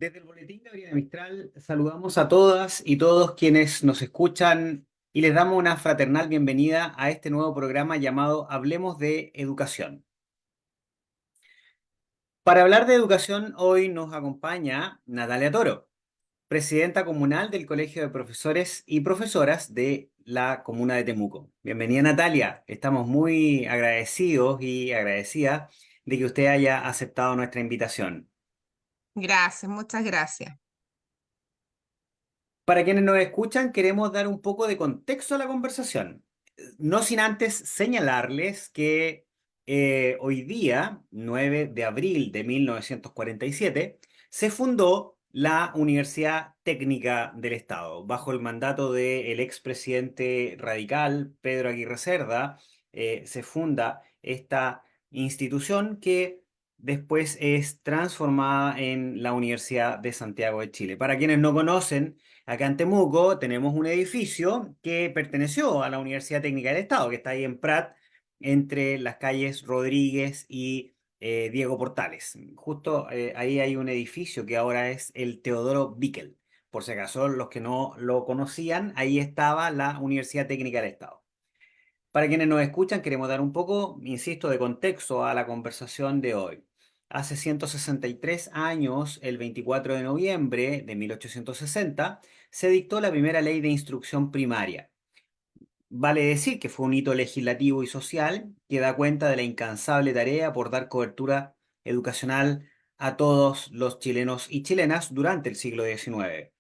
Desde el Boletín Gabriela Mistral saludamos a todas y todos quienes nos escuchan y les damos una fraternal bienvenida a este nuevo programa llamado Hablemos de Educación. Para hablar de educación hoy nos acompaña Natalia Toro, presidenta comunal del Colegio de Profesores y Profesoras de la comuna de Temuco. Bienvenida Natalia, estamos muy agradecidos y agradecidas de que usted haya aceptado nuestra invitación. Gracias, muchas gracias. Para quienes nos escuchan, queremos dar un poco de contexto a la conversación. No sin antes señalarles que hoy día, 9 de abril de 1947, se fundó la Universidad Técnica del Estado, bajo el mandato del expresidente radical Pedro Aguirre Cerda. Se funda esta institución que después es transformada en la Universidad de Santiago de Chile. Para quienes no conocen, acá en Temuco tenemos un edificio que perteneció a la Universidad Técnica del Estado, que está ahí en Prat, entre las calles Rodríguez y Diego Portales. Justo ahí hay un edificio que ahora es el Teodoro Bickel. Por si acaso los que no lo conocían, ahí estaba la Universidad Técnica del Estado. Para quienes nos escuchan, queremos dar un poco, insisto, de contexto a la conversación de hoy. Hace 163 años, el 24 de noviembre de 1860, se dictó la primera ley de instrucción primaria. Vale decir que fue un hito legislativo y social que da cuenta de la incansable tarea por dar cobertura educacional a todos los chilenos y chilenas durante el siglo XIX.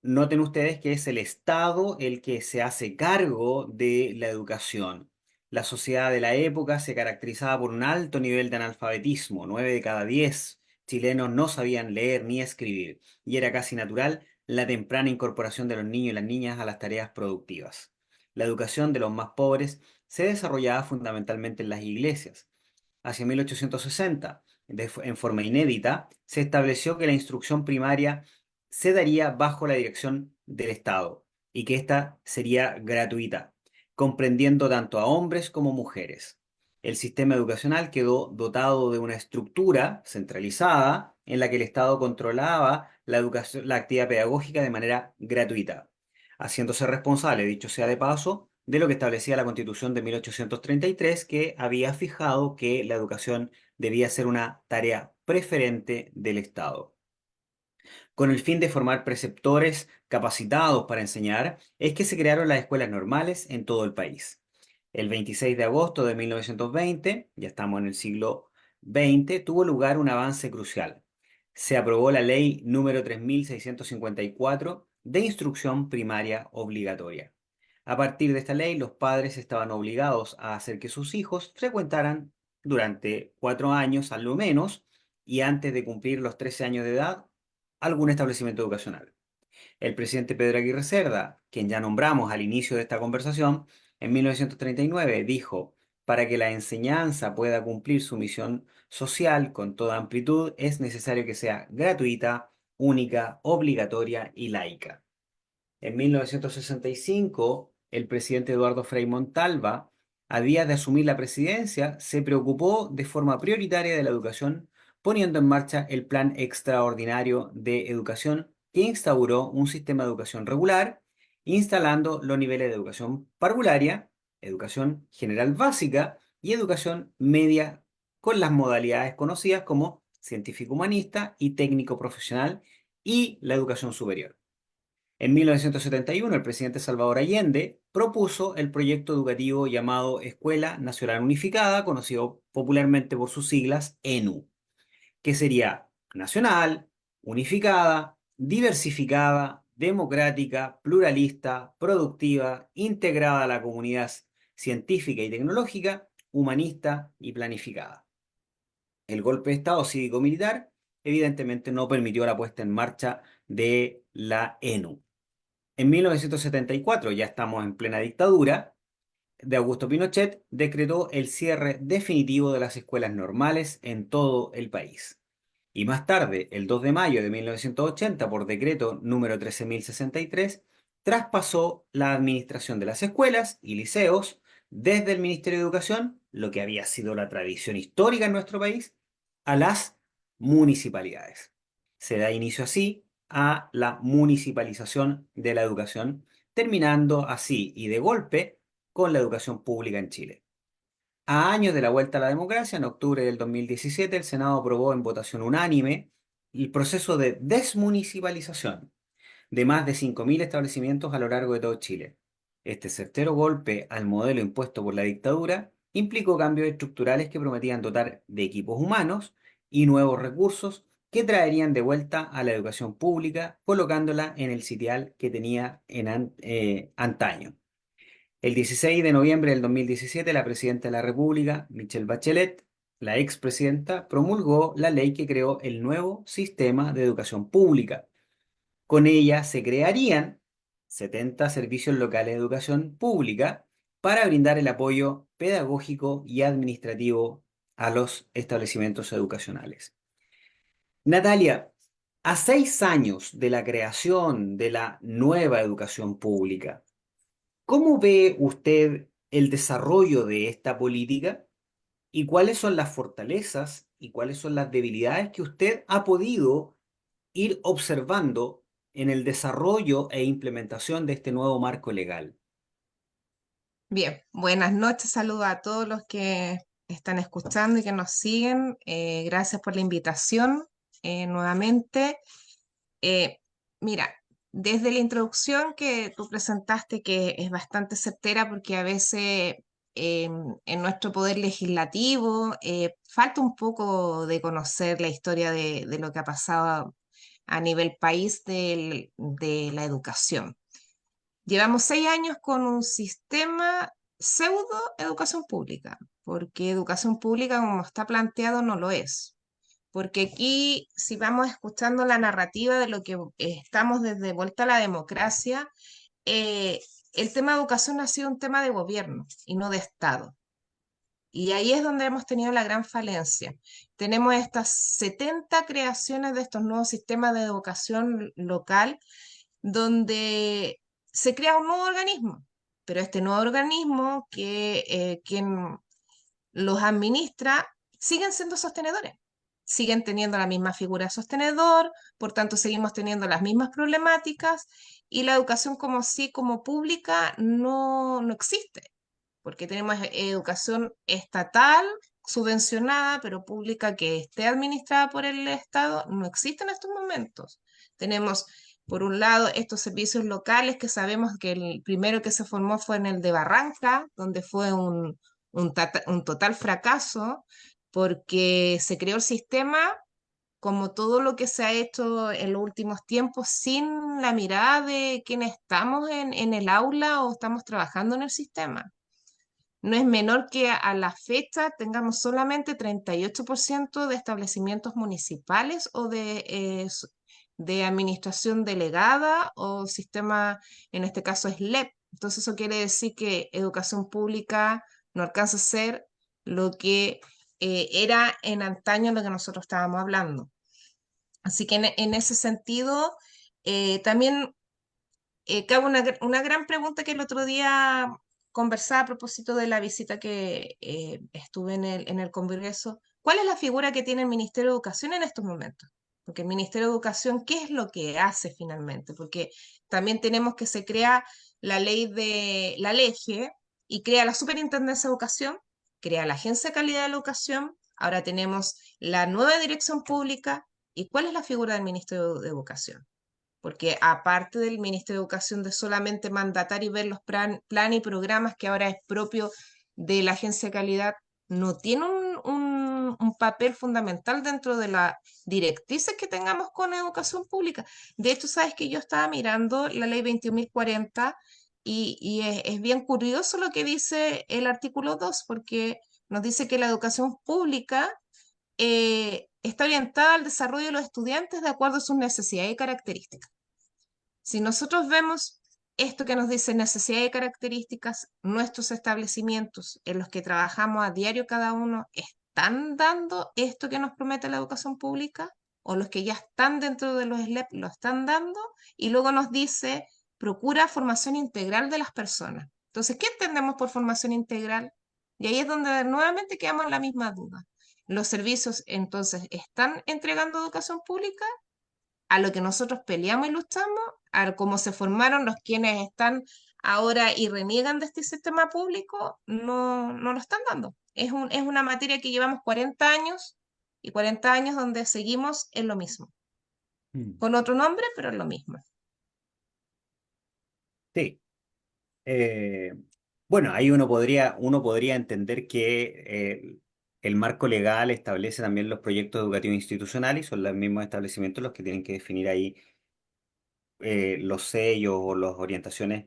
Noten ustedes que es el Estado el que se hace cargo de la educación. La sociedad de la época se caracterizaba por un alto nivel de analfabetismo. 9 de cada 10 chilenos no sabían leer ni escribir, y era casi natural la temprana incorporación de los niños y las niñas a las tareas productivas. La educación de los más pobres se desarrollaba fundamentalmente en las iglesias. Hacia 1860, en forma inédita, se estableció que la instrucción primaria se daría bajo la dirección del Estado y que ésta sería gratuita, comprendiendo tanto a hombres como mujeres. El sistema educacional quedó dotado de una estructura centralizada en la que el Estado controlaba la educación, la actividad pedagógica de manera gratuita, haciéndose responsable, dicho sea de paso, de lo que establecía la Constitución de 1833, que había fijado que la educación debía ser una tarea preferente del Estado. Con el fin de formar preceptores capacitados para enseñar, es que se crearon las escuelas normales en todo el país. El 26 de agosto de 1920, ya estamos en el siglo XX, tuvo lugar un avance crucial. Se aprobó la ley número 3654 de instrucción primaria obligatoria. A partir de esta ley, los padres estaban obligados a hacer que sus hijos frecuentaran durante 4 años al lo menos y antes de cumplir los 13 años de edad algún establecimiento educacional. El presidente Pedro Aguirre Cerda, quien ya nombramos al inicio de esta conversación, en 1939 dijo: para que la enseñanza pueda cumplir su misión social con toda amplitud, es necesario que sea gratuita, única, obligatoria y laica. En 1965, el presidente Eduardo Frei Montalva, a días de asumir la presidencia, se preocupó de forma prioritaria de la educación, poniendo en marcha el Plan Extraordinario de Educación, que instauró un sistema de educación regular, instalando los niveles de educación parvularia, educación general básica y educación media, con las modalidades conocidas como científico humanista y técnico profesional, y la educación superior. En 1971, el presidente Salvador Allende propuso el proyecto educativo llamado Escuela Nacional Unificada, conocido popularmente por sus siglas ENU, que sería nacional, unificada, diversificada, democrática, pluralista, productiva, integrada a la comunidad científica y tecnológica, humanista y planificada. El golpe de Estado cívico-militar evidentemente no permitió la puesta en marcha de la ENU. En 1974, ya estamos en plena dictadura, de Augusto Pinochet decretó el cierre definitivo de las escuelas normales en todo el país. Y más tarde, el 2 de mayo de 1980, por decreto número 13.063, traspasó la administración de las escuelas y liceos desde el Ministerio de Educación, lo que había sido la tradición histórica en nuestro país, a las municipalidades. Se da inicio así a la municipalización de la educación, terminando así y de golpe con la educación pública en Chile. A años de la vuelta a la democracia, en octubre del 2017, el Senado aprobó en votación unánime el proceso de desmunicipalización de más de 5.000 establecimientos a lo largo de todo Chile. Este certero golpe al modelo impuesto por la dictadura implicó cambios estructurales que prometían dotar de equipos humanos y nuevos recursos que traerían de vuelta a la educación pública, colocándola en el sitial que tenía antaño. El 16 de noviembre del 2017, la presidenta de la República, Michelle Bachelet, la expresidenta, promulgó la ley que creó el nuevo sistema de educación pública. Con ella se crearían 70 servicios locales de educación pública para brindar el apoyo pedagógico y administrativo a los establecimientos educacionales. Natalia, a 6 años de la creación de la nueva educación pública, ¿cómo ve usted el desarrollo de esta política y cuáles son las fortalezas y cuáles son las debilidades que usted ha podido ir observando en el desarrollo e implementación de este nuevo marco legal? Bien, buenas noches, saludos a todos los que están escuchando y que nos siguen. Gracias por la invitación nuevamente. Eh, Mira, desde la introducción que tú presentaste, que es bastante certera porque a veces en nuestro poder legislativo falta un poco de conocer la historia de lo que ha pasado a nivel país de la educación. Llevamos 6 años con un sistema pseudo educación pública, porque educación pública como está planteado no lo es. Porque aquí, si vamos escuchando la narrativa de lo que estamos desde vuelta a la democracia, eh, el tema de educación ha sido un tema de gobierno y no de Estado. Y ahí es donde hemos tenido la gran falencia. Tenemos estas 70 creaciones de estos nuevos sistemas de educación local donde se crea un nuevo organismo, pero este nuevo organismo que quien los administra siguen siendo sostenedores, siguen teniendo la misma figura de sostenedor, por tanto seguimos teniendo las mismas problemáticas y la educación como sí, como pública, no existe, porque tenemos educación estatal subvencionada, pero pública que esté administrada por el Estado, no existe en estos momentos. Tenemos, por un lado, estos servicios locales que sabemos que el primero que se formó fue en el de Barranca, donde fue un total fracaso, porque se creó el sistema como todo lo que se ha hecho en los últimos tiempos, sin la mirada de quienes estamos en el aula o estamos trabajando en el sistema. No es menor que a la fecha tengamos solamente 38% de establecimientos municipales o de administración delegada o sistema, en este caso es LEP. Entonces eso quiere decir que educación pública no alcanza a ser lo que era en antaño lo que nosotros estábamos hablando. Así que en ese sentido, también cabe una gran pregunta que el otro día conversaba a propósito de la visita que estuve en el Congreso. ¿Cuál es la figura que tiene el Ministerio de Educación en estos momentos? Porque el Ministerio de Educación, ¿qué es lo que hace finalmente? Porque también tenemos que se crea la ley de la LEGE y crea la Superintendencia de Educación, crea la Agencia de Calidad de la Educación, ahora tenemos la nueva Dirección Pública. ¿Y cuál es la figura del Ministerio de Educación? Porque aparte del Ministerio de Educación de solamente mandatar y ver los planes y programas que ahora es propio de la Agencia de Calidad, no tiene un papel fundamental dentro de las directrices que tengamos con educación pública. De hecho, sabes que yo estaba mirando la ley 21.040 y es bien curioso lo que dice el artículo 2 porque nos dice que la educación pública está orientada al desarrollo de los estudiantes de acuerdo a sus necesidades y características. Si nosotros vemos esto que nos dice necesidades y características, nuestros establecimientos en los que trabajamos a diario cada uno, ¿están dando esto que nos promete la educación pública? ¿O los que ya están dentro de los SLEP lo están dando? Y luego nos dice, procura formación integral de las personas. Entonces, ¿qué entendemos por formación integral? Y ahí es donde nuevamente quedamos en la misma duda. ¿Los servicios entonces están entregando educación pública? a lo que nosotros peleamos y luchamos, a cómo se formaron los quienes están ahora y reniegan de este sistema público, no lo están dando. Es una materia que llevamos 40 años y 40 años donde seguimos en lo mismo, Mm. con otro nombre, pero en lo mismo. Sí. Eh, bueno, ahí uno podría entender que el marco legal establece también los proyectos educativos institucionales y son los mismos establecimientos los que tienen que definir ahí los sellos o las orientaciones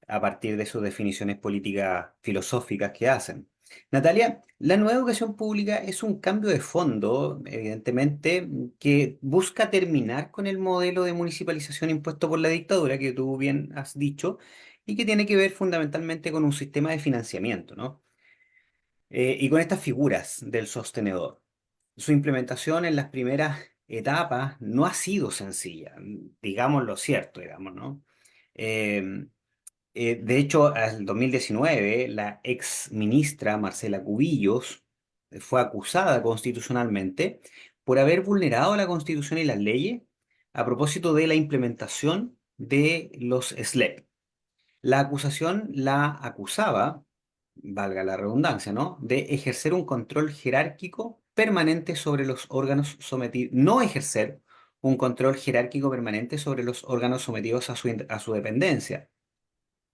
a partir de sus definiciones políticas filosóficas que hacen. Natalia, la nueva educación pública es un cambio de fondo, evidentemente, que busca terminar con el modelo de municipalización impuesto por la dictadura, que tú bien has dicho, y que tiene que ver fundamentalmente con un sistema de financiamiento, ¿no? Y con estas figuras del sostenedor. Su implementación en las primeras etapas no ha sido sencilla, digamos lo cierto, digamos, ¿no? Eh, de hecho, en 2019, la ex ministra Marcela Cubillos fue acusada constitucionalmente por haber vulnerado la Constitución y las leyes a propósito de la implementación de los SLEP. La acusación la acusaba, valga la redundancia, ¿no?, de ejercer un control jerárquico permanente sobre los órganos sometidos, no ejercer un control jerárquico permanente sobre los órganos sometidos a su dependencia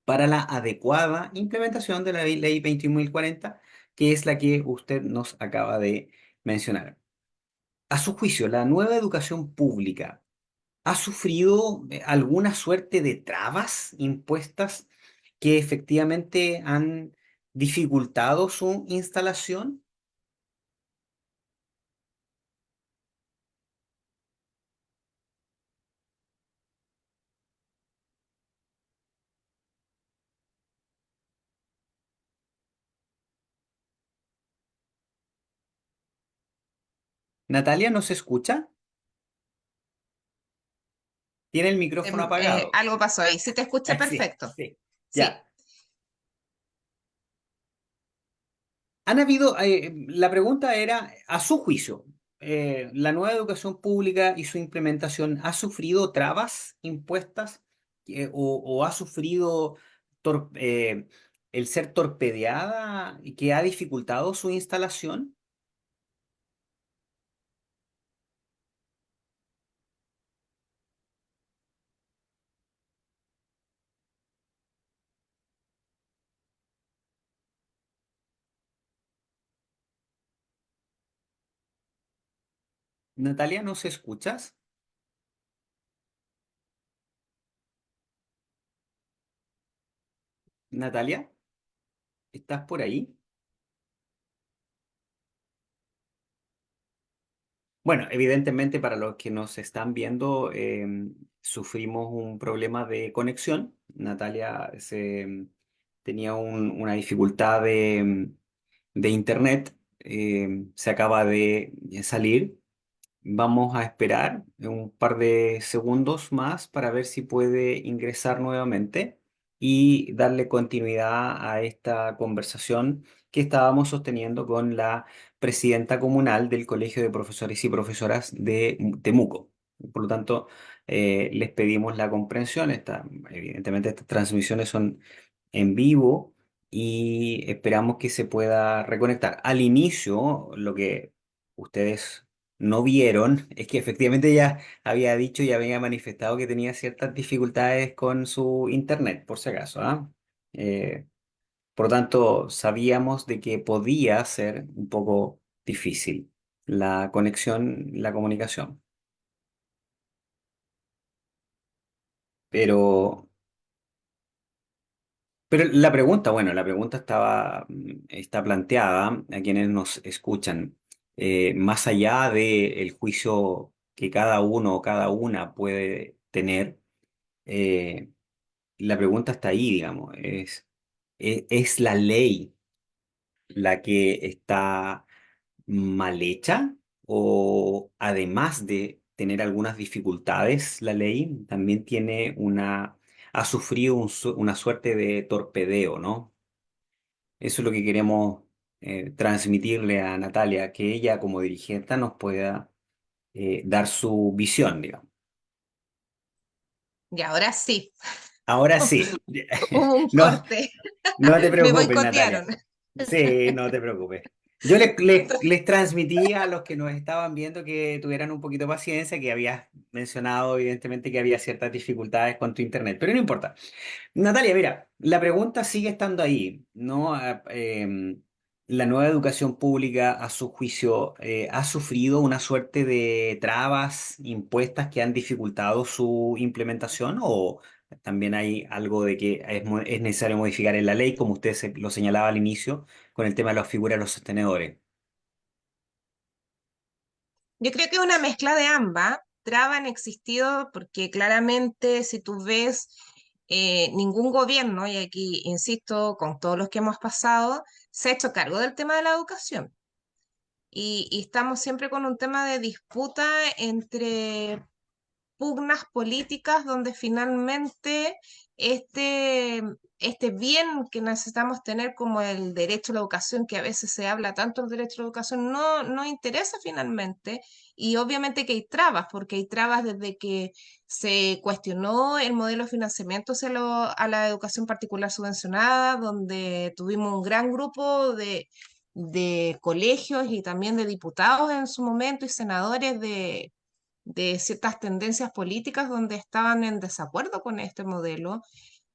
para la adecuada implementación de la ley 21.040, que es la que usted nos acaba de mencionar. A su juicio, la nueva educación pública ha sufrido alguna suerte de trabas impuestas que efectivamente han dificultado su instalación. Natalia, ¿no se escucha? Tiene el micrófono apagado. Algo pasó ahí. Sí te escuché Sí, perfecto. sí, Sí. ya. Han habido, la pregunta era, a su juicio, ¿la nueva educación pública y su implementación ha sufrido trabas impuestas o ha sufrido tor- eh, el ser torpedeada y que ha dificultado su instalación? Natalia, ¿nos escuchas? Natalia, ¿estás por ahí? Bueno, evidentemente para los que nos están viendo, sufrimos un problema de conexión. Natalia tenía una dificultad de internet, se acaba de salir. Vamos a esperar un par de segundos más para ver si puede ingresar nuevamente y darle continuidad a esta conversación que estábamos sosteniendo con la presidenta comunal del Colegio de Profesores y Profesoras de Temuco. Por lo tanto, les pedimos la comprensión. Evidentemente, estas transmisiones son en vivo y esperamos que se pueda reconectar. Al inicio, lo que ustedes no vieron es que efectivamente ya había dicho y había manifestado que tenía ciertas dificultades con su internet, por si acaso, ¿ah? Eh, por lo tanto, sabíamos de que podía ser un poco difícil la conexión, la comunicación. Pero, pero la pregunta, bueno, la pregunta está planteada a quienes nos escuchan. Más allá del juicio que cada uno o cada una puede tener, eh, la pregunta está ahí, digamos, ¿es la ley la que está mal hecha o además de tener algunas dificultades, la ley también ha sufrido una suerte de torpedeo, ¿no? Eso es lo que queremos transmitirle a Natalia, que ella como dirigente nos pueda dar su visión, digamos. Y ahora sí, Ahora sí. hubo un No, corte, no te me preocupes, boicotearon. Natalia. Sí, no te preocupes. Yo les transmití a los que nos estaban viendo que tuvieran un poquito de paciencia, que habías mencionado evidentemente que había ciertas dificultades con tu internet, pero no importa. Natalia, mira, la pregunta sigue estando ahí, ¿no? La nueva educación pública, a su juicio, ¿ha sufrido una suerte de trabas impuestas que han dificultado su implementación o también hay algo de que es necesario modificar en la ley, como usted lo señalaba al inicio, con el tema de las figuras de los sostenedores? Yo creo que es una mezcla de ambas. Trabas han existido porque claramente si tú ves ningún gobierno, y aquí insisto con todos los que hemos pasado, se ha hecho cargo del tema de la educación. Y estamos siempre con un tema de disputa entre pugnas políticas donde finalmente este, este bien que necesitamos tener como el derecho a la educación, que a veces se habla tanto del derecho a la educación, no interesa finalmente. Y obviamente que hay trabas, porque hay trabas desde que se cuestionó el modelo de financiamiento a la educación particular subvencionada, donde tuvimos un gran grupo de colegios y también de diputados en su momento y senadores de ciertas tendencias políticas donde estaban en desacuerdo con este modelo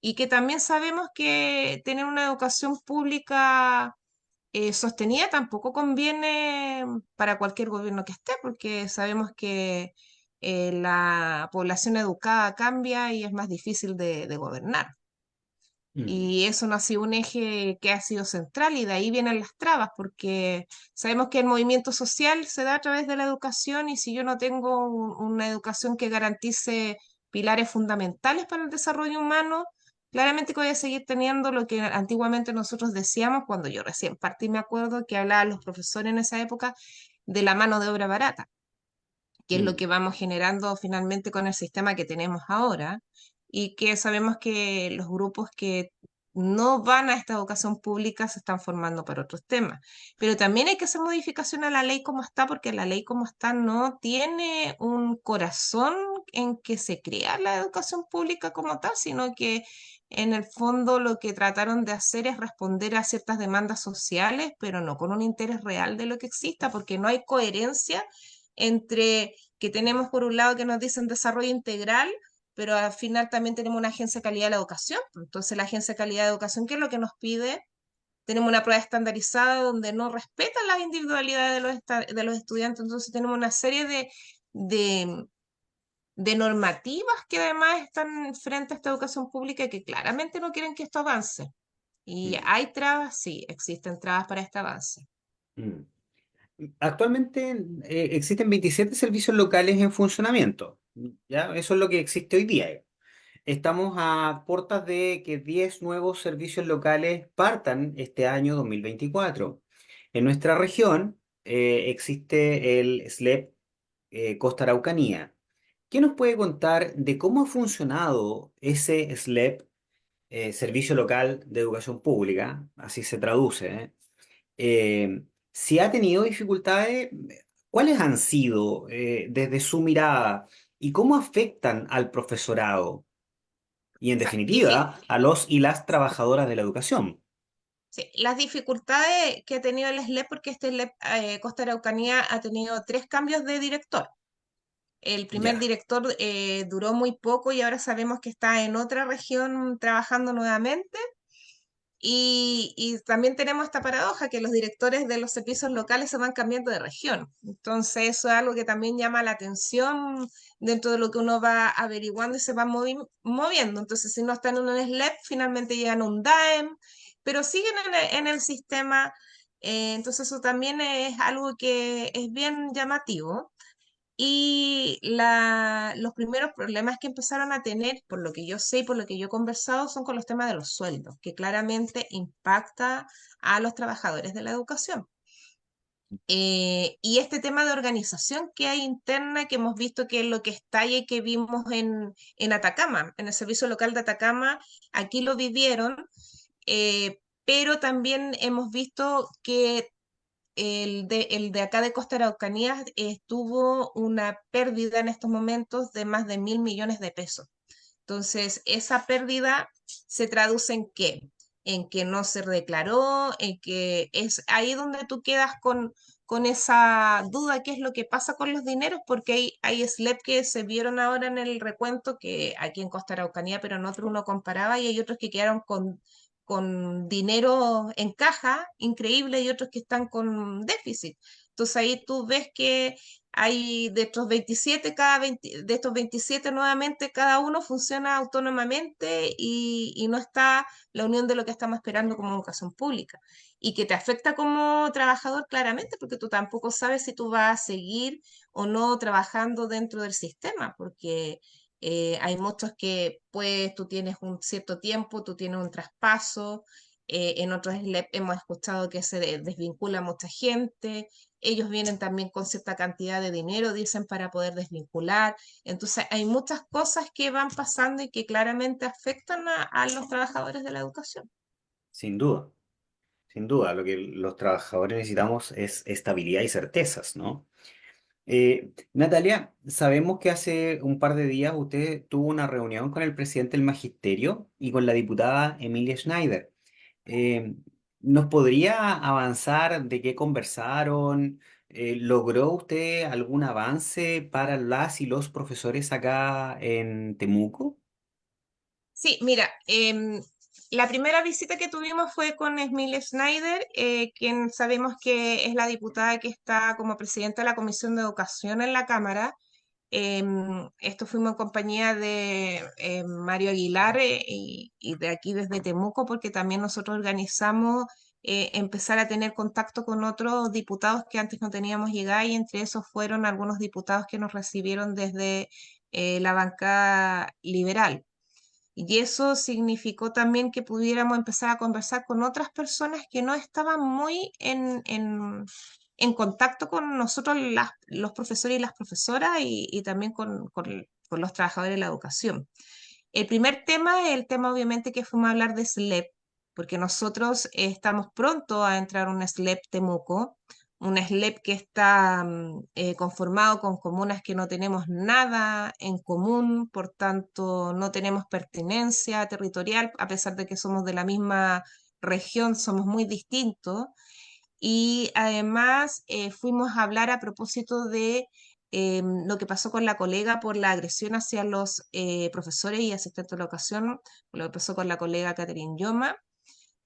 y que también sabemos que tener una educación pública sostenida tampoco conviene para cualquier gobierno que esté, porque sabemos que la población educada cambia y es más difícil de gobernar. Mm, Y eso no ha sido un eje que ha sido central y de ahí vienen las trabas, porque sabemos que el movimiento social se da a través de la educación y si yo no tengo una educación que garantice pilares fundamentales para el desarrollo humano, claramente que voy a seguir teniendo lo que antiguamente nosotros decíamos cuando yo recién partí, me acuerdo que hablaban los profesores en esa época de la mano de obra barata, que es lo mm, que vamos generando finalmente con el sistema que tenemos ahora, y que sabemos que los grupos que no van a esta educación pública se están formando para otros temas. Pero también hay que hacer modificación a la ley como está, porque la ley como está no tiene un corazón en que se crea la educación pública como tal, sino que en el fondo lo que trataron de hacer es responder a ciertas demandas sociales, pero no con un interés real de lo que exista, porque no hay coherencia entre que tenemos por un lado que nos dicen desarrollo integral, pero al final también tenemos una agencia de calidad de la educación. Entonces la agencia de calidad de educación, ¿qué es lo que nos pide? Tenemos una prueba estandarizada donde no respetan las individualidades de los estudiantes, entonces tenemos una serie de, de normativas que además están frente a esta educación pública y que claramente no quieren que esto avance. Y mm, hay trabas, sí, existen trabas para este avance. mm. Actualmente existen 27 servicios locales en funcionamiento. ¿Ya? Eso es lo que existe hoy día. Estamos a puertas de que 10 nuevos servicios locales partan este año 2024. En nuestra región existe el SLEP Costa Araucanía. ¿Qué nos puede contar de cómo ha funcionado ese SLEP, Servicio Local de Educación Pública? Así se traduce, ¿eh? Si ha tenido dificultades, ¿cuáles han sido desde su mirada y cómo afectan al profesorado y en O sea, definitiva a los y las trabajadoras de la educación? sí, las dificultades que ha tenido el SLEP, porque este SLEP Costa Araucanía ha tenido tres cambios de director. El primer Ya. director duró muy poco y ahora sabemos que está en otra región trabajando nuevamente. Y también tenemos esta paradoja que los directores de los servicios locales se van cambiando de región. Entonces eso es algo que también llama la atención dentro de lo que uno va averiguando y se va moviendo. Entonces si no están en un SLEP, finalmente llegan a un DAEM, pero siguen en el sistema. Entonces eso también es algo que es bien llamativo. Y los primeros problemas que empezaron a tener, por lo que yo sé y por lo que yo he conversado, son con los temas de los sueldos, que claramente impacta a los trabajadores de la educación. Y este tema de organización que hay interna, que hemos visto que es lo que estalla y que vimos en Atacama, en el servicio local de Atacama, aquí lo vivieron, pero también hemos visto que el de acá de Costa Araucanía tuvo una pérdida en estos momentos de más de 1.000 millones de pesos. Entonces, esa pérdida se traduce en qué? En que no se declaró, en que es ahí donde tú quedas con esa duda, qué es lo que pasa con los dineros, porque hay SLEP que se vieron ahora en el recuento, que aquí en Costa Araucanía, pero en otro uno comparaba, y hay otros que quedaron con dinero en caja increíble y otros que están con déficit. Entonces ahí tú ves que hay de estos 27, de estos 27 nuevamente, cada uno funciona autónomamente y no está la unión de lo que estamos esperando como educación pública. Y que te afecta como trabajador claramente, porque tú tampoco sabes si tú vas a seguir o no trabajando dentro del sistema, porque hay muchos que pues tú tienes un cierto tiempo, tú tienes un traspaso, en otros hemos escuchado que se desvincula mucha gente, ellos vienen también con cierta cantidad de dinero, dicen, para poder desvincular. Entonces, hay muchas cosas que van pasando y que claramente afectan a los trabajadores de la educación. Sin duda, sin duda. Lo que los trabajadores necesitamos es estabilidad y certezas, ¿no? Natalia, sabemos que hace un par de días usted tuvo una reunión con el presidente del Magisterio y con la diputada Emilia Schneider. Eh, ¿Nos podría avanzar de qué conversaron? ¿Logró usted algún avance para las y los profesores acá en Temuco? Sí, mira, la primera visita que tuvimos fue con Emilia Schneider, quien sabemos que es la diputada que está como presidenta de la Comisión de Educación en la Cámara. Esto fuimos en compañía de Mario Aguilar y de aquí desde Temuco, porque también nosotros organizamos empezar a tener contacto con otros diputados que antes no teníamos llegada, y entre esos fueron algunos diputados que nos recibieron desde la bancada liberal. Y eso significó también que pudiéramos empezar a conversar con otras personas que no estaban muy en contacto con nosotros, los profesores y las profesoras, y también con los trabajadores de la educación. El primer tema es el tema, obviamente, que fuimos a hablar de SLEP, porque nosotros estamos pronto a entrar a un SLEP Temuco, un SLEP que está conformado con comunas que no tenemos nada en común, por tanto no tenemos pertenencia territorial, a pesar de que somos de la misma región, somos muy distintos. Y además fuimos a hablar a propósito de lo que pasó con la colega por la agresión hacia los profesores y asistentes de la educación, lo que pasó con la colega Catherine Yoma,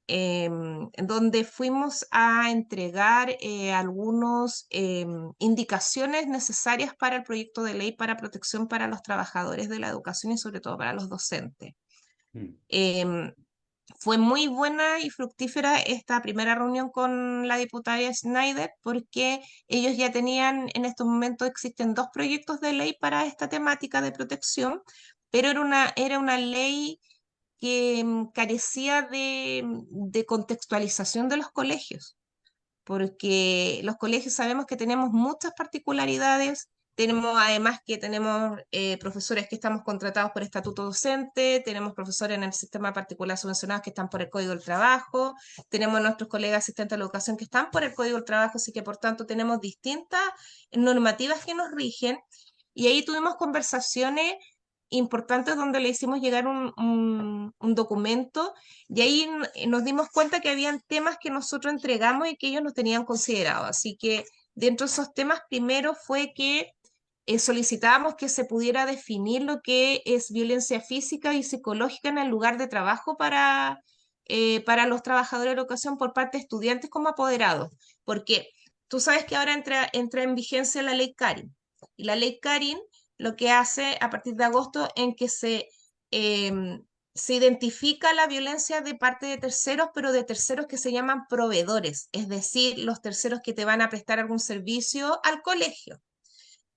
en donde fuimos a entregar algunas indicaciones necesarias para el proyecto de ley para protección para los trabajadores de la educación y sobre todo para los docentes. Mm. Em, Fue muy buena y fructífera esta primera reunión con la diputada Schneider, porque ellos ya tenían, en estos momentos existen dos proyectos de ley para esta temática de protección, pero era una ley que carecía de contextualización de los colegios, porque los colegios sabemos que tenemos muchas particularidades. Tenemos además que tenemos profesores que estamos contratados por estatuto docente, tenemos profesores en el sistema particular subvencionados que están por el Código del Trabajo, tenemos nuestros colegas asistentes de la educación que están por el Código del Trabajo, así que por tanto tenemos distintas normativas que nos rigen, y ahí tuvimos conversaciones importantes donde le hicimos llegar un documento, y ahí nos dimos cuenta que habían temas que nosotros entregamos y que ellos nos tenían considerado. Así que dentro de esos temas, primero fue que solicitábamos que se pudiera definir lo que es violencia física y psicológica en el lugar de trabajo para los trabajadores de la educación por parte de estudiantes como apoderados. Porque tú sabes que ahora entra en vigencia la ley Karin. Y la ley Karin lo que hace a partir de agosto en que se identifica la violencia de parte de terceros, pero de terceros que se llaman proveedores, es decir, los terceros que te van a prestar algún servicio al colegio.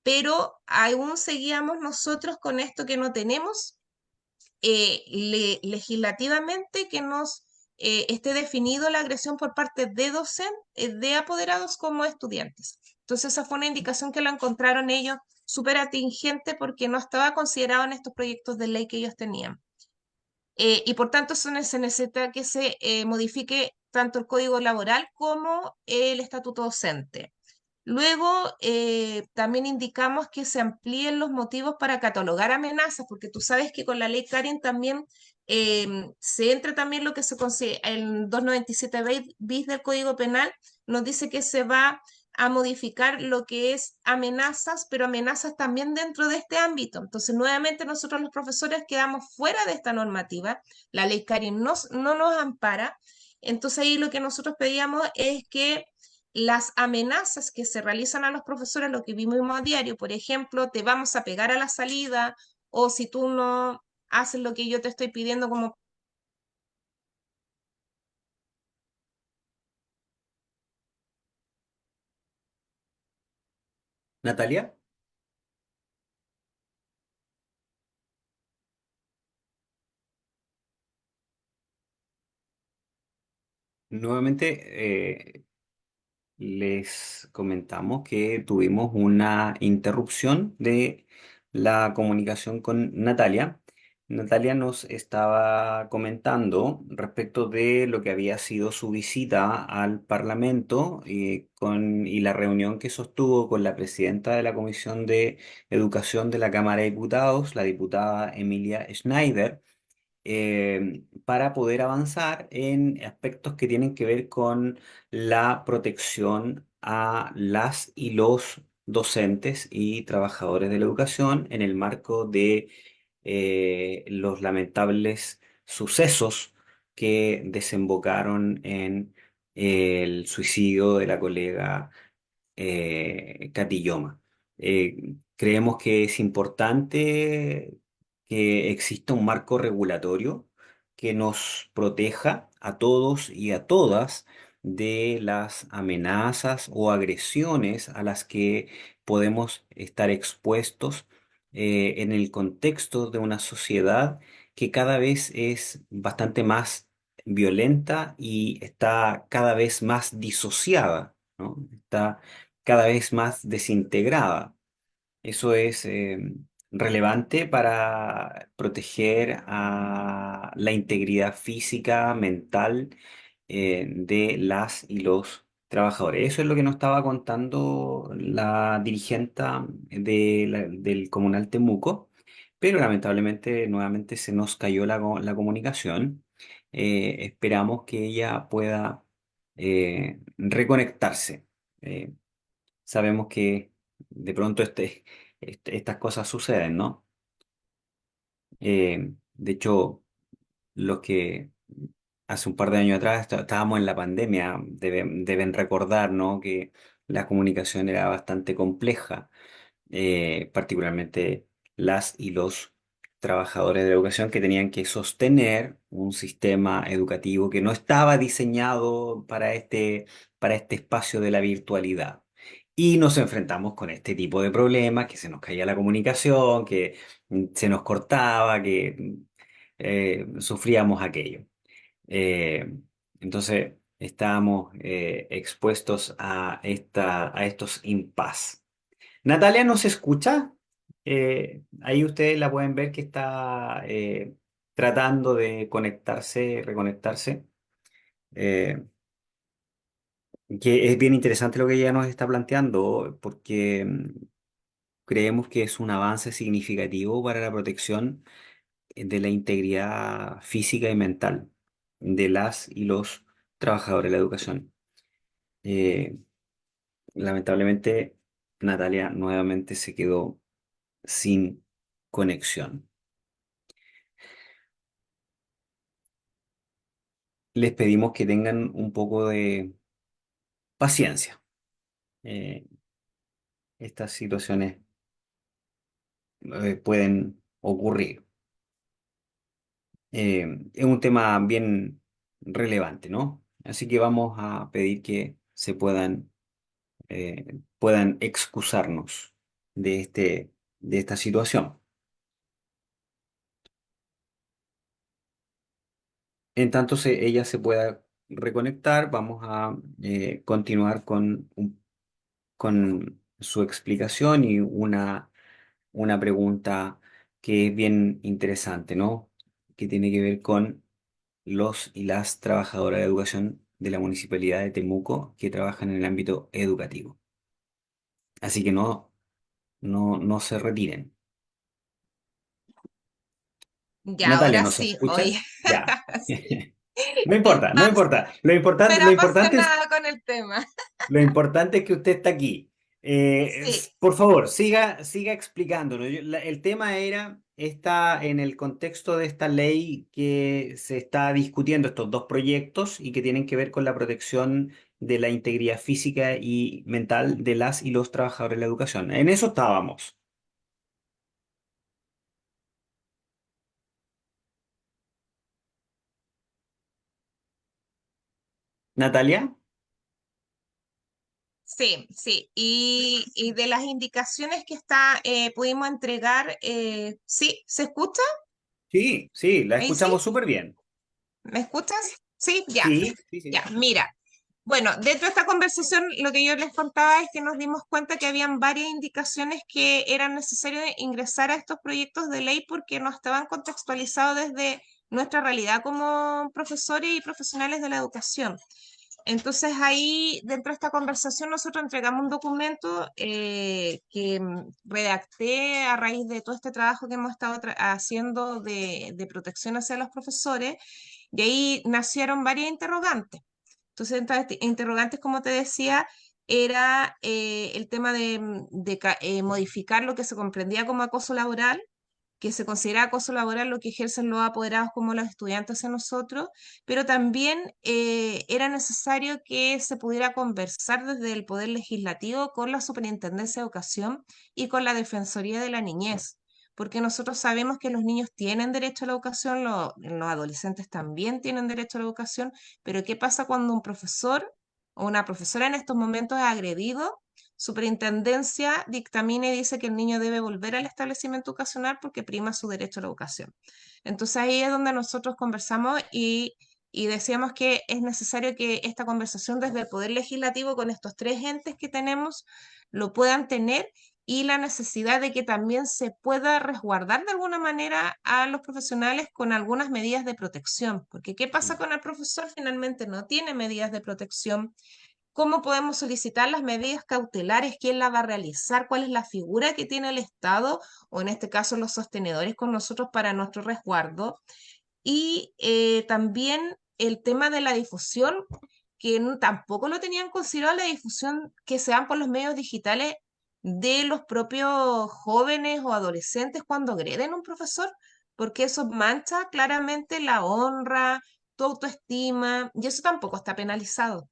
Pero aún seguíamos nosotros con esto que no tenemos legislativamente que nos esté definido la agresión por parte de docentes, de apoderados como estudiantes. Entonces esa fue una indicación que la encontraron ellos súper atingente porque no estaba considerado en estos proyectos de ley que ellos tenían. Y por tanto se necesita que se modifique tanto el código laboral como el estatuto docente. Luego, también indicamos que se amplíen los motivos para catalogar amenazas, porque tú sabes que con la ley Karin también se entra también lo que se consigue, el 297 bis del Código Penal nos dice que se va a modificar lo que es amenazas, pero amenazas también dentro de este ámbito. Entonces, nuevamente nosotros los profesores quedamos fuera de esta normativa, la ley Karin no nos ampara, entonces ahí lo que nosotros pedíamos es que las amenazas que se realizan a los profesores, lo que vimos a diario, por ejemplo, te vamos a pegar a la salida, o si tú no haces lo que yo te estoy pidiendo como... Natalia, nuevamente les comentamos que tuvimos una interrupción de la comunicación con Natalia. Natalia nos estaba comentando respecto de lo que había sido su visita al Parlamento y la reunión que sostuvo con la presidenta de la Comisión de Educación de la Cámara de Diputados, la diputada Emilia Schneider, para poder avanzar en aspectos que tienen que ver con la protección a las y los docentes y trabajadores de la educación en el marco de los lamentables sucesos que desembocaron en el suicidio de la colega Catilloma. Creemos que es importante que exista un marco regulatorio que nos proteja a todos y a todas de las amenazas o agresiones a las que podemos estar expuestos en el contexto de una sociedad que cada vez es bastante más violenta y está cada vez más disociada, ¿no? Está cada vez más desintegrada. Eso es relevante para proteger a la integridad física, mental de las y los trabajadores. Eso es lo que nos estaba contando la dirigente del Comunal Temuco, pero lamentablemente nuevamente se nos cayó la comunicación. Esperamos que ella pueda reconectarse. Eh, Sabemos que de pronto estas cosas suceden, ¿no? De hecho, los que hace un par de años atrás estábamos en la pandemia deben recordar, ¿no? Que la comunicación era bastante compleja, particularmente las y los trabajadores de la educación que tenían que sostener un sistema educativo que no estaba diseñado para este espacio de la virtualidad. Y nos enfrentamos con este tipo de problemas, que se nos caía la comunicación, que se nos cortaba, que sufríamos aquello. Eh, entonces estábamos expuestos a estos impas. Natalia nos escucha. Ahí ustedes la pueden ver que está tratando de conectarse, reconectarse. Eh, que es bien interesante lo que ella nos está planteando, porque creemos que es un avance significativo para la protección de la integridad física y mental de las y los trabajadores de la educación. Eh, Lamentablemente, Natalia nuevamente se quedó sin conexión. Les pedimos que tengan un poco de paciencia. Eh, estas situaciones pueden ocurrir. Es un tema bien relevante, ¿no? Así que vamos a pedir que se puedan excusarnos de esta situación. En tanto ella se pueda reconectar, vamos a continuar con su explicación y una pregunta que es bien interesante, ¿no? Que tiene que ver con los y las trabajadoras de educación de la Municipalidad de Temuco que trabajan en el ámbito educativo. Así que no se retiren. Ya, Natalia, ahora ¿nos sí, oye, escuchas? Ya. sí, No importa, no estás importa. súper Lo importante es apasionada con el tema. Lo importante es que usted está aquí. Sí, Por favor, siga explicándonos. El tema está en el contexto de esta ley que se está discutiendo, estos dos proyectos y que tienen que ver con la protección de la integridad física y mental de las y los trabajadores de la educación. En eso estábamos. Natalia, sí, sí. Y de las indicaciones que pudimos entregar, sí, ¿se escucha? sí, sí, la Ahí sí, escuchamos súper bien. ¿me escuchas? Sí, ya, Sí, sí, ya, sí. mira. Bueno, dentro de esta conversación, lo que yo les contaba es que nos dimos cuenta que habían varias indicaciones que eran necesarias ingresar a estos proyectos de ley porque no estaban contextualizados desde nuestra realidad como profesores y profesionales de la educación. Entonces ahí, dentro de esta conversación, nosotros entregamos un documento que redacté a raíz de todo este trabajo que hemos estado haciendo de protección hacia los profesores, y ahí nacieron varias interrogantes. Entonces, estas interrogantes, como te decía, era el tema de modificar lo que se comprendía como acoso laboral, que se considera acoso laboral lo que ejercen los apoderados como los estudiantes en nosotros, pero también era necesario que se pudiera conversar desde el Poder Legislativo con la Superintendencia de Educación y con la Defensoría de la Niñez, porque nosotros sabemos que los niños tienen derecho a la educación, los adolescentes también tienen derecho a la educación, pero ¿qué pasa cuando un profesor o una profesora en estos momentos es agredido? Superintendencia dictamina y dice que el niño debe volver al establecimiento educacional porque prima su derecho a la educación. Entonces ahí es donde nosotros conversamos y decíamos que es necesario que esta conversación desde el Poder Legislativo con estos tres entes que tenemos lo puedan tener y la necesidad de que también se pueda resguardar de alguna manera a los profesionales con algunas medidas de protección, porque ¿qué pasa con el profesor? Finalmente no tiene medidas de protección. ¿Cómo podemos solicitar las medidas cautelares? ¿Quién las va a realizar? ¿Cuál es la figura que tiene el Estado o en este caso los sostenedores con nosotros para nuestro resguardo? Y también el tema de la difusión, que tampoco lo tenían considerado la difusión que se dan por los medios digitales de los propios jóvenes o adolescentes cuando agreden a un profesor, porque eso mancha claramente la honra, tu autoestima, y eso tampoco está penalizado.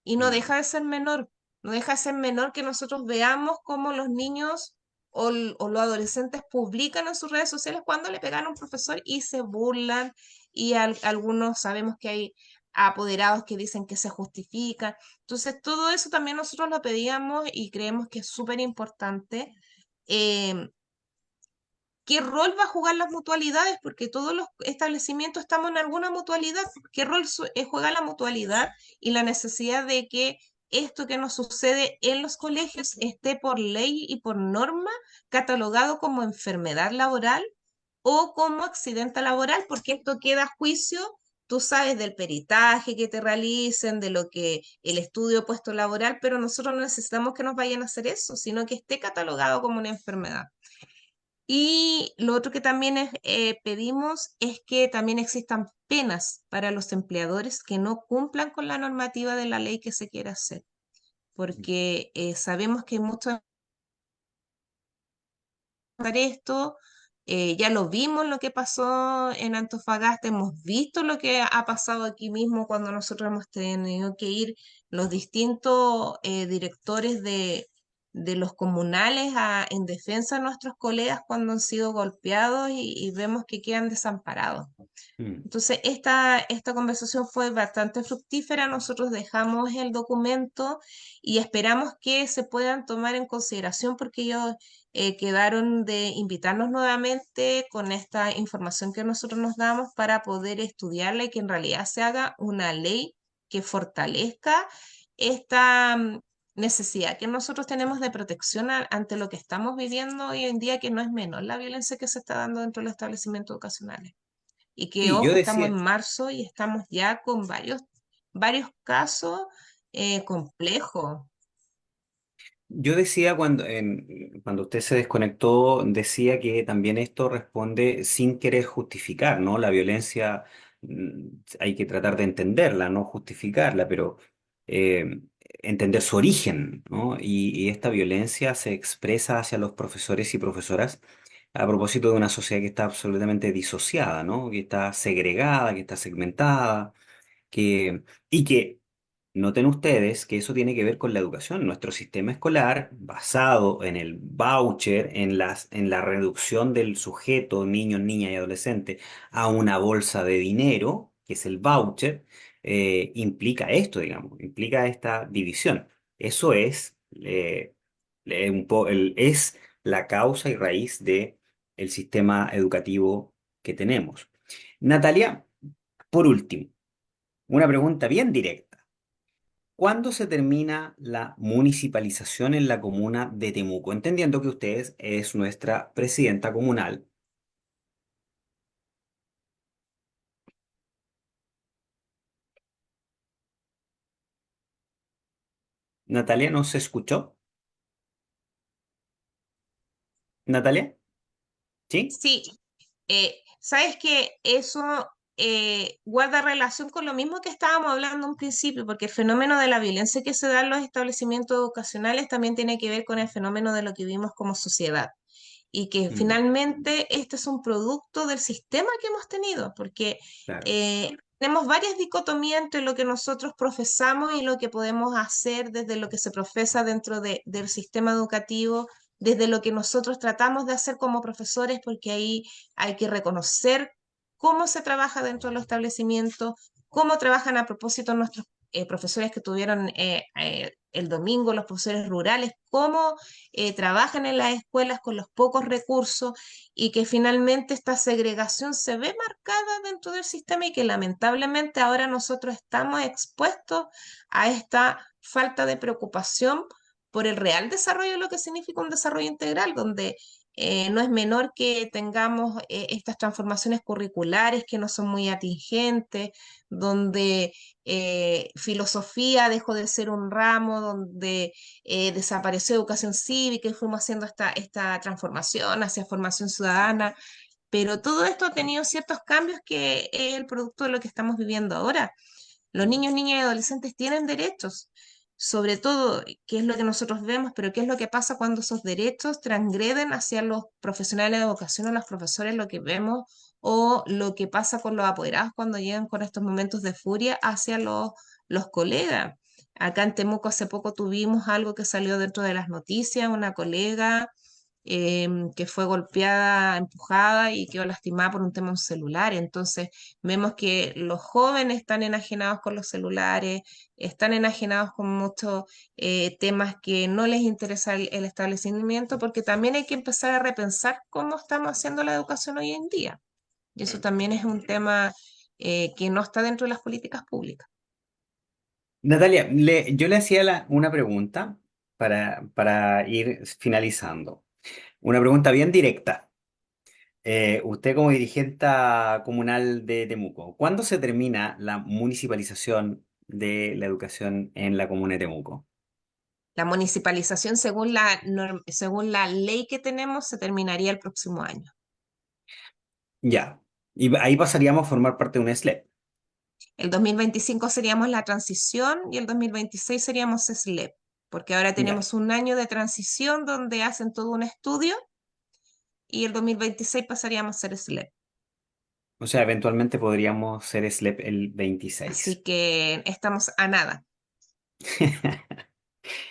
Y no Mm, deja de ser menor, no deja de ser menor que nosotros veamos cómo los niños o los adolescentes publican en sus redes sociales cuando le pegan a un profesor y se burlan y algunos sabemos que hay apoderados que dicen que se justifica. Entonces, todo eso también nosotros lo pedíamos y creemos que es súper importante. Em, ¿Qué rol va a jugar las mutualidades? Porque todos los establecimientos estamos en alguna mutualidad. ¿Qué rol juega la mutualidad y la necesidad de que esto que nos sucede en los colegios esté por ley y por norma catalogado como enfermedad laboral o como accidente laboral? Porque esto queda a juicio, tú sabes, del peritaje que te realicen, de lo que el estudio puesto laboral, pero nosotros no necesitamos que nos vayan a hacer eso, sino que esté catalogado como una enfermedad. Y lo otro que también pedimos es que también existan penas para los empleadores que no cumplan con la normativa de la ley que se quiere hacer, porque sabemos que muchos esto, ya lo vimos lo que pasó en Antofagasta, hemos visto lo que ha pasado aquí mismo cuando nosotros hemos tenido que ir los distintos directores de los comunales en defensa de nuestros colegas cuando han sido golpeados y vemos que quedan desamparados. mm. Entonces, esta conversación fue bastante fructífera. Nosotros dejamos el documento y esperamos que se puedan tomar en consideración porque ellos quedaron de invitarnos nuevamente con esta información que nosotros nos damos para poder estudiarla y que en realidad se haga una ley que fortalezca esta necesidad que nosotros tenemos de protección ante lo que estamos viviendo hoy en día, que no es menor la violencia que se está dando dentro de los establecimientos educacionales. Y que, Sí, yo ojo, estamos decía, en marzo y estamos ya con varios casos complejos. Yo decía cuando usted se desconectó, decía que también esto responde sin querer justificar, ¿no? La violencia hay que tratar de entenderla, no justificarla, pero entender su origen, ¿no? Y esta violencia se expresa hacia los profesores y profesoras a propósito de una sociedad que está absolutamente disociada, ¿no? Que está segregada, que está segmentada, y que noten ustedes que eso tiene que ver con la educación. Nuestro sistema escolar, basado en el voucher, en la reducción del sujeto, niño, niña y adolescente, a una bolsa de dinero, que es el voucher, implica esto, digamos, implica esta división. Eso es la causa y raíz de el sistema educativo que tenemos. Natalia, por último, una pregunta bien directa. ¿Cuándo se termina la municipalización en la comuna de Temuco? Entendiendo que usted es nuestra presidenta comunal. Natalia, ¿no se escuchó? ¿Natalia? ¿Sí? Sí, sabes que eso guarda relación con lo mismo que estábamos hablando en un principio, porque el fenómeno de la violencia que se da en los establecimientos educacionales también tiene que ver con el fenómeno de lo que vivimos como sociedad. Y que Mm, finalmente este es un producto del sistema que hemos tenido, porque claro. tenemos varias dicotomías entre lo que nosotros profesamos y lo que podemos hacer desde lo que se profesa dentro del sistema educativo, desde lo que nosotros tratamos de hacer como profesores, porque ahí hay que reconocer cómo se trabaja dentro de los establecimientos, cómo trabajan a propósito nuestros profesores que tuvieron el domingo, los profesores rurales, cómo trabajan en las escuelas con los pocos recursos y que finalmente esta segregación se ve marcada dentro del sistema y que lamentablemente ahora nosotros estamos expuestos a esta falta de preocupación por el real desarrollo de lo que significa un desarrollo integral, donde no es menor que tengamos estas transformaciones curriculares que no son muy atingentes, donde filosofía dejó de ser un ramo, donde desapareció educación cívica y fuimos haciendo esta transformación hacia formación ciudadana, pero todo esto ha tenido ciertos cambios que es el producto de lo que estamos viviendo ahora. Los niños, niñas y adolescentes tienen derechos, sobre todo, qué es lo que nosotros vemos, pero qué es lo que pasa cuando esos derechos transgreden hacia los profesionales de educación o los profesores, lo que vemos, o lo que pasa con los apoderados cuando llegan con estos momentos de furia hacia los colegas. Acá en Temuco hace poco tuvimos algo que salió dentro de las noticias, una colega que fue golpeada, empujada y quedó lastimada por un tema de un celular. Entonces, vemos que los jóvenes están enajenados con los celulares, están enajenados con muchos temas que no les interesa el establecimiento, porque también hay que empezar a repensar cómo estamos haciendo la educación hoy en día. Y eso también es un tema que no está dentro de las políticas públicas. Natalia, yo le hacía una pregunta para ir finalizando. Una pregunta bien directa. Usted como dirigente comunal de Temuco, ¿cuándo se termina la municipalización de la educación en la comuna de Temuco? La municipalización, según la ley que tenemos, se terminaría el próximo año. Ya. Y ahí pasaríamos a formar parte de un SLEP. El 2025 seríamos la transición y el 2026 seríamos SLEP, porque ahora Ya. tenemos un año de transición donde hacen todo un estudio y el 2026 pasaríamos a ser SLEP. O sea, eventualmente podríamos ser SLEP el Así 26. que estamos a nada.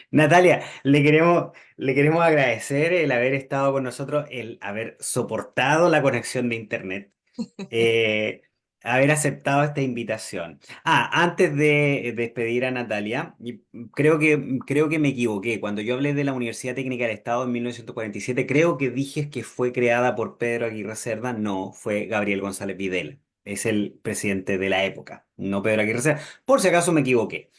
Natalia, le queremos agradecer el haber estado con nosotros, el haber soportado la conexión de internet, eh, haber aceptado esta invitación. Antes de despedir a Natalia, creo que me equivoqué. Cuando yo hablé de la Universidad Técnica del Estado en 1947, creo que dije que fue creada por Pedro Aguirre Cerda. No, fue Gabriel González Videla. Es el presidente de la época, no Pedro Aguirre Cerda. Por si acaso me equivoqué.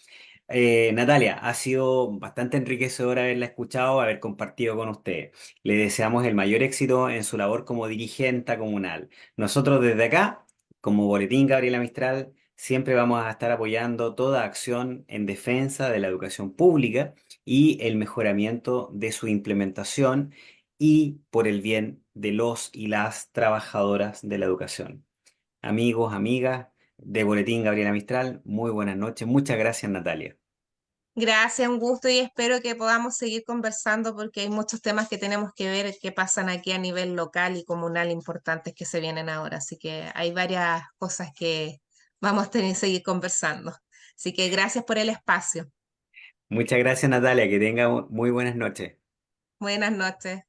Natalia, ha sido bastante enriquecedor haberla escuchado, haber compartido con usted. Le deseamos el mayor éxito en su labor como dirigente comunal. Nosotros desde acá, como Boletín Gabriela Mistral, siempre vamos a estar apoyando toda acción en defensa de la educación pública y el mejoramiento de su implementación y por el bien de los y las trabajadoras de la educación. Amigos, amigas de Boletín Gabriela Mistral, muy buenas noches. Muchas gracias, Natalia. Gracias, un gusto y espero que podamos seguir conversando porque hay muchos temas que tenemos que ver que pasan aquí a nivel local y comunal importantes que se vienen ahora. Así que hay varias cosas que vamos a tener que seguir conversando. Así que gracias por el espacio. Muchas gracias, Natalia. Que tenga muy buenas noches. Buenas noches.